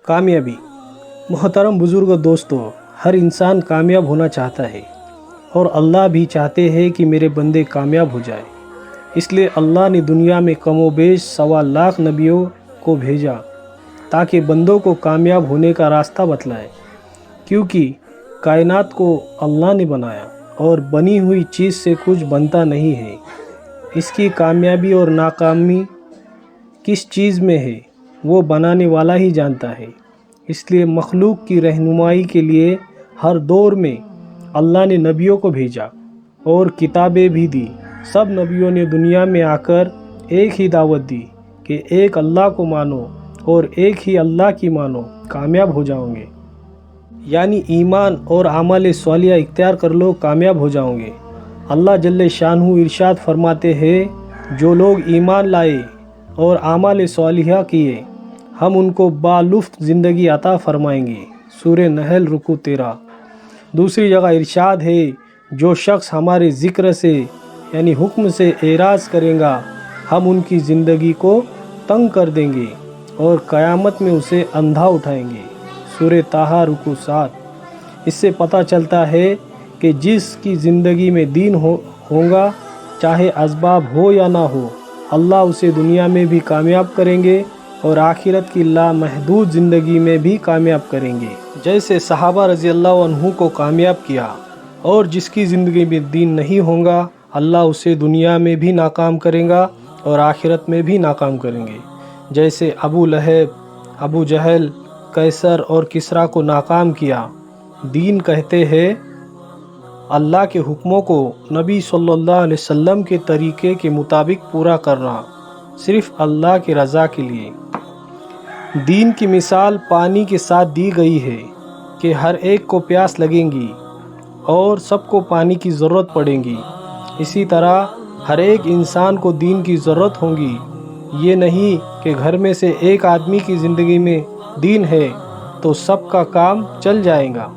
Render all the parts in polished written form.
कामयाबी। मोहतरम बुज़ुर्ग दोस्तों, हर इंसान कामयाब होना चाहता है और अल्लाह भी चाहते हैं कि मेरे बंदे कामयाब हो जाए। इसलिए अल्लाह ने दुनिया में कमोबेश 1.25 लाख नबियों को भेजा ताकि बंदों को कामयाब होने का रास्ता बतलाए, क्योंकि कायनात को अल्लाह ने बनाया और बनी हुई चीज़ से कुछ बनता नहीं है। इसकी कामयाबी और नाकामी किस चीज़ में है वो बनाने वाला ही जानता है। इसलिए मखलूक की रहनुमाई के लिए हर दौर में अल्लाह ने नबियों को भेजा और किताबें भी दी। सब नबियों ने दुनिया में आकर एक ही दावत दी कि एक अल्लाह को मानो और एक ही अल्लाह की मानो, कामयाब हो जाओगे। यानी ईमान और आमाल सालिहा इख्तियार कर लो, कामयाब हो जाओगे। अल्लाह जल्ले शानहू इरशाद फरमाते हैं, जो लोग ईमान लाए और आमाल सालिहा किए हम उनको बालुफ्त ज़िंदगी अता फरमाएंगे। सूरह नहल रुकू 13। दूसरी जगह इरशाद है, जो शख्स हमारे ज़िक्र से यानी हुक्म से एराज़ करेगा हम उनकी ज़िंदगी को तंग कर देंगे और क़यामत में उसे अंधा उठाएंगे। सूरह ताहा रुकू 7। इससे पता चलता है कि जिसकी ज़िंदगी में दीन होगा, चाहे असबाब हो या ना हो, अल्लाह उसे दुनिया में भी कामयाब करेंगे और आखिरत की लामहदूद ज़िंदगी में भी कामयाब करेंगे। जैसे सहाबा रज़ी अल्लाह अन्हु को कामयाब किया। और जिसकी ज़िंदगी में दीन नहीं होगा, अल्लाह उसे दुनिया में भी नाकाम करेगा और आखिरत में भी नाकाम करेंगे। जैसे अबू लहब, अबू जहल, कैसर और किसरा को नाकाम किया। दीन कहते हैं अल्लाह के हुक्मों को नबी सल्लल्लाहु अलैहि वसल्लम के तरीक़े के मुताबिक पूरा करना, सिर्फ़ अल्लाह की रज़ा के लिए। दीन की मिसाल पानी के साथ दी गई है कि हर एक को प्यास लगेगी और सबको पानी की ज़रूरत पड़ेगी। इसी तरह हर एक इंसान को दीन की ज़रूरत होगी। ये नहीं कि घर में से एक आदमी की ज़िंदगी में दीन है तो सबका काम चल जाएगा,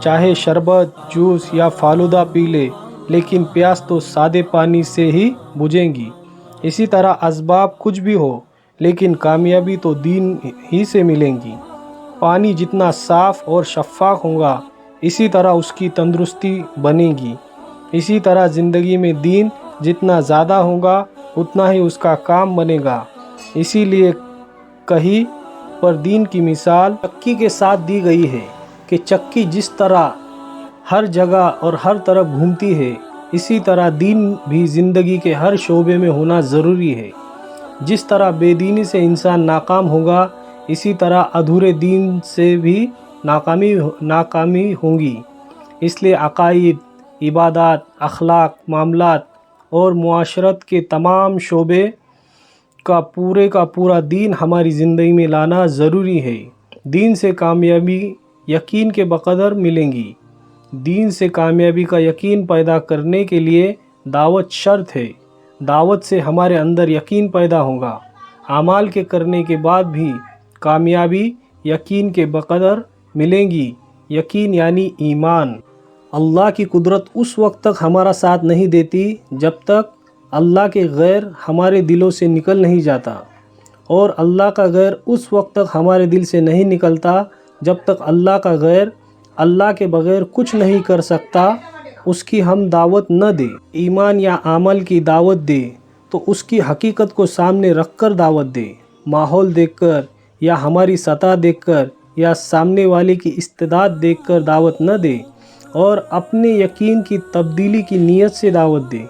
चाहे शरबत, जूस या फालूदा पी ले, लेकिन प्यास तो सादे पानी से ही बुझेगी। इसी तरह असबाब कुछ भी हो, लेकिन कामयाबी तो दीन ही से मिलेंगी। पानी जितना साफ़ और शफ़ाफ़ होगा, इसी तरह उसकी तंदुरुस्ती बनेगी। इसी तरह ज़िंदगी में दीन जितना ज़्यादा होगा, उतना ही उसका काम बनेगा। इसीलिए कहीं पर दीन की मिसाल चक्की के साथ दी गई है कि चक्की जिस तरह हर जगह और हर तरफ घूमती है, इसी तरह दीन भी ज़िंदगी के हर शोबे में होना ज़रूरी है। जिस तरह बेदीनी से इंसान नाकाम होगा, इसी तरह अधूरे दीन से भी नाकामी होंगी। इसलिए अकाईद, इबादत, अखलाक, मामलात और मुआशरत के तमाम शोबे का पूरा दीन हमारी ज़िंदगी में लाना ज़रूरी है। दीन से कामयाबी यकीन के बक़दर मिलेंगी। दीन से कामयाबी का यकीन पैदा करने के लिए दावत शर्त है। दावत से हमारे अंदर यकीन पैदा होगा। आमाल के करने के बाद भी कामयाबी यकीन के बक़दर मिलेंगी। यकीन यानी ईमान। अल्लाह की कुदरत उस वक्त तक हमारा साथ नहीं देती जब तक अल्लाह के गैर हमारे दिलों से निकल नहीं जाता, और अल्लाह का गैर उस वक्त तक हमारे दिल से नहीं निकलता जब तक अल्लाह का गैर अल्लाह के बग़ैर कुछ नहीं कर सकता उसकी हम दावत न दे। ईमान या अमल की दावत दे तो उसकी हकीकत को सामने रख कर दावत दे। माहौल देखकर या हमारी सतह देखकर या सामने वाले की इस्तेदाद देखकर दावत न दे, और अपने यकीन की तब्दीली की नीयत से दावत दे।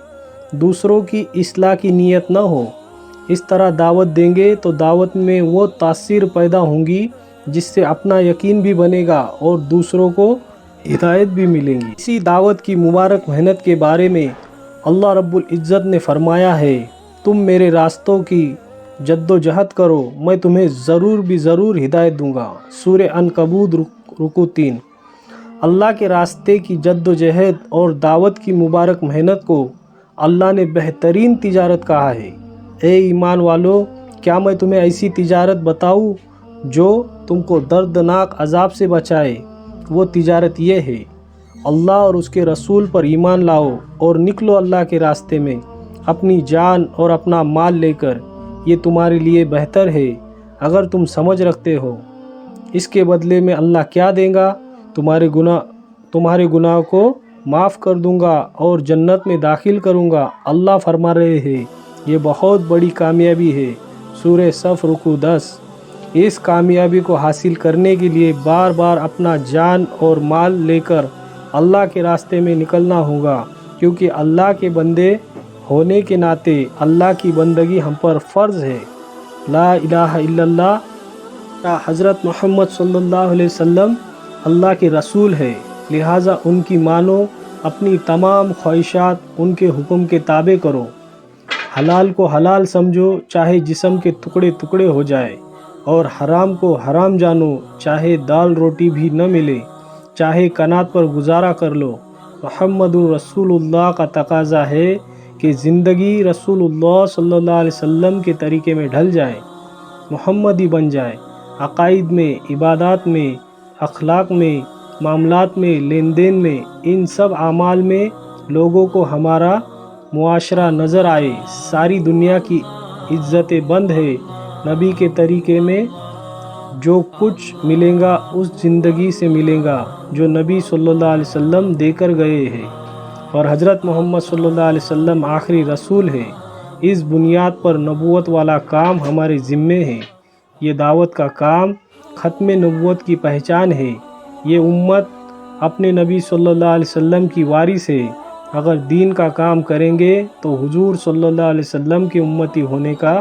दूसरों की इस्लाह की नीयत न हो। इस तरह दावत देंगे तो दावत में वो तासीर पैदा होंगी जिससे अपना यकीन भी बनेगा और दूसरों को हिदायत भी मिलेंगी। इसी दावत की मुबारक मेहनत के बारे में अल्लाह रब्बुल इज़्ज़त ने फरमाया है, तुम मेरे रास्तों की जद्दोजहद करो, मैं तुम्हें ज़रूर हिदायत दूंगा। सूरह अनकबूत रुकू 3। अल्लाह के रास्ते की जद्दोजहद और दावत की मुबारक मेहनत को अल्लाह ने बेहतरीन तिजारत कहा है। ए ईमान वालों, क्या मैं तुम्हें ऐसी तिजारत बताऊं जो तुमको दर्दनाक अजाब से बचाए? वो तिजारत ये है, अल्लाह और उसके रसूल पर ईमान लाओ और निकलो अल्लाह के रास्ते में अपनी जान और अपना माल लेकर। ये तुम्हारे लिए बेहतर है अगर तुम समझ रखते हो। اس کے بدلے میں اللہ کیا دیں گا؟ تمہارے گناہ کو معاف کر دوں گا اور جنت میں داخل کروں گا۔ اللہ فرما رہے ہیں یہ بہت بڑی کامیابی ہے۔ سورہ صف رکوع 10۔ اس کامیابی کو حاصل کرنے کے لیے بار بار اپنا جان اور مال لے کر اللہ کے راستے میں نکلنا ہوگا، کیونکہ اللہ کے بندے ہونے کے ناطے اللہ کی بندگی ہم پر فرض ہے۔ لا الہ الا اللہ، حضرت محمد صلی اللہ علیہ وسلم اللہ کے رسول ہے، لہٰذا ان کی مانو، اپنی تمام خواہشات ان کے حکم کے تابع کرو، حلال کو حلال سمجھو چاہے جسم کے ٹکڑے ٹکڑے ہو جائے، اور حرام کو حرام جانو چاہے دال روٹی بھی نہ ملے، چاہے کنات پر گزارا کر لو۔ محمد رسول اللہ کا تقاضا ہے کہ زندگی رسول اللہ صلی اللہ علیہ وسلم کے طریقے میں ڈھل جائے، محمدی بن جائے، عقائد میں، عبادات میں، اخلاق میں، معاملات میں، لین دین میں، ان سب اعمال میں لوگوں کو ہمارا معاشرہ نظر آئے۔ ساری دنیا کی عزت بند ہے نبی کے طریقے میں، جو کچھ ملے گا اس زندگی سے ملے گا جو نبی صلی اللہ علیہ وسلم دے کر گئے ہیں، اور حضرت محمد صلی اللہ علیہ وسلم آخری رسول ہے۔ اس بنیاد پر نبوت والا کام ہمارے ذمے ہے۔ یہ دعوت کا کام ختم نبوت کی پہچان ہے۔ یہ امت اپنے نبی صلی اللہ علیہ وسلم کی وارث ہے۔ اگر دین کا کام کریں گے تو حضور صلی اللہ علیہ وسلم کی امتی ہونے کا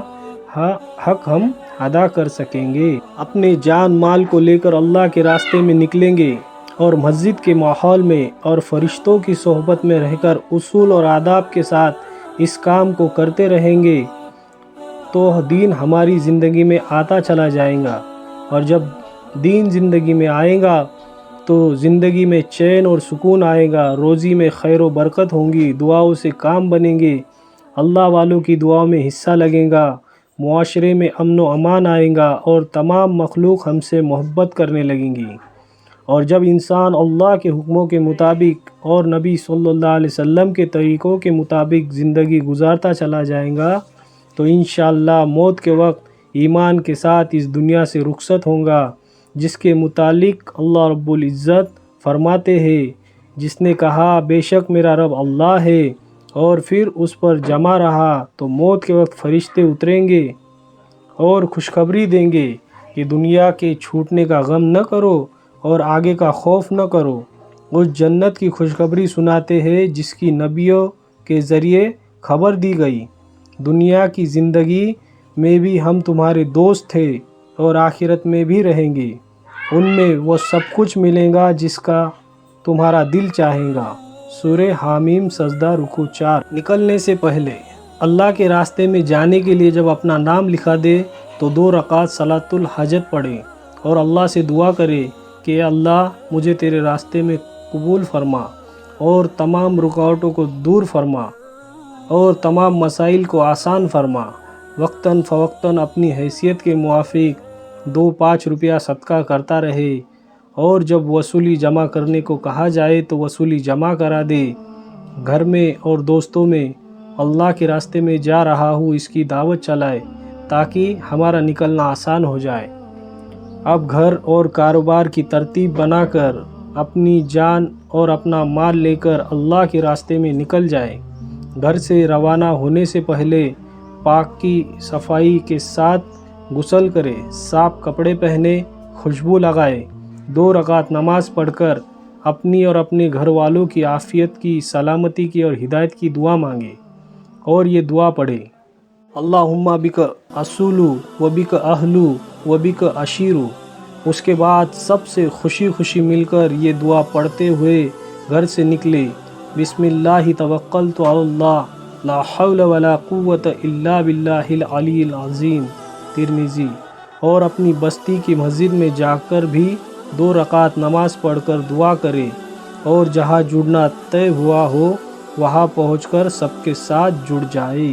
حق ہم ادا کر سکیں گے۔ اپنے جان مال کو لے کر اللہ کے راستے میں نکلیں گے اور مسجد کے ماحول میں اور فرشتوں کی صحبت میں رہ کر اصول اور آداب کے ساتھ اس کام کو کرتے رہیں گے تو دین ہماری زندگی میں آتا چلا جائے گا، اور جب دین زندگی میں آئے گا تو زندگی میں چین اور سکون آئے گا، روزی میں خیر و برکت ہوں گی، دعاؤں سے کام بنیں گے، اللہ والوں کی دعاؤں میں حصہ لگیں گا، معاشرے میں امن و امان آئے گا، اور تمام مخلوق ہم سے محبت کرنے لگیں گی۔ اور جب انسان اللہ کے حکموں کے مطابق اور نبی صلی اللہ علیہ وسلم کے طریقوں کے مطابق زندگی گزارتا چلا جائے گا تو انشاءاللہ موت کے وقت ایمان کے ساتھ اس دنیا سے رخصت ہوں گا، جس کے متعلق اللہ رب العزت فرماتے ہیں، جس نے کہا بے شک میرا رب اللہ ہے، اور پھر اس پر جمع رہا تو موت کے وقت فرشتے اتریں گے اور خوشخبری دیں گے کہ دنیا کے چھوٹنے کا غم نہ کرو اور آگے کا خوف نہ کرو۔ اس جنت کی خوشخبری سناتے ہیں جس کی نبیوں کے ذریعے خبر دی گئی۔ دنیا کی زندگی میں بھی ہم تمہارے دوست تھے اور آخرت میں بھی رہیں گے، ان میں وہ سب کچھ ملے گا جس کا تمہارا دل چاہے گا۔ سورہ حامیم سجدہ رکوع 4۔ نکلنے سے پہلے اللہ کے راستے میں جانے کے لیے جب اپنا نام لکھا دے تو 2 رکعت صلاۃ الحاجت پڑھے اور اللہ سے دعا کرے کہ اے اللہ مجھے تیرے راستے میں قبول فرما اور تمام رکاوٹوں کو دور فرما اور تمام مسائل کو آسان فرما۔ وقتاً فوقتاً اپنی حیثیت کے موافق 2-5 روپیہ صدقہ کرتا رہے، اور جب وصولی جمع کرنے کو کہا جائے تو وصولی جمع کرا دے۔ گھر میں اور دوستوں میں اللہ کے راستے میں جا رہا ہوں اس کی دعوت چلائے تاکہ ہمارا نکلنا آسان ہو جائے۔ اب گھر اور کاروبار کی ترتیب بنا کر اپنی جان اور اپنا مال لے کر اللہ کے راستے میں نکل جائے۔ گھر سے روانہ ہونے سے پہلے پاکی صفائی کے ساتھ غسل کرے، صاف کپڑے پہنے، خوشبو لگائے، 2 رکعت نماز پڑھ کر اپنی اور اپنے گھر والوں کی عافیت کی، سلامتی کی اور ہدایت کی دعا مانگے، اور یہ دعا پڑھے: اللہم بک اصولو و بک اہلو و بک عشیرو۔ اس کے بعد سب سے خوشی خوشی مل کر یہ دعا پڑھتے ہوئے گھر سے نکلے: بسم اللہ توکلت علی اللہ لا حول ولا قوت الا باللہ العلی العظیم، ترمذی۔ اور اپنی بستی کی مسجد میں جا کر بھی 2 رکعت نماز پڑھ کر دعا کرے، اور جہاں جڑنا طے ہوا ہو وہاں پہنچ کر سب کے ساتھ جڑ جائے۔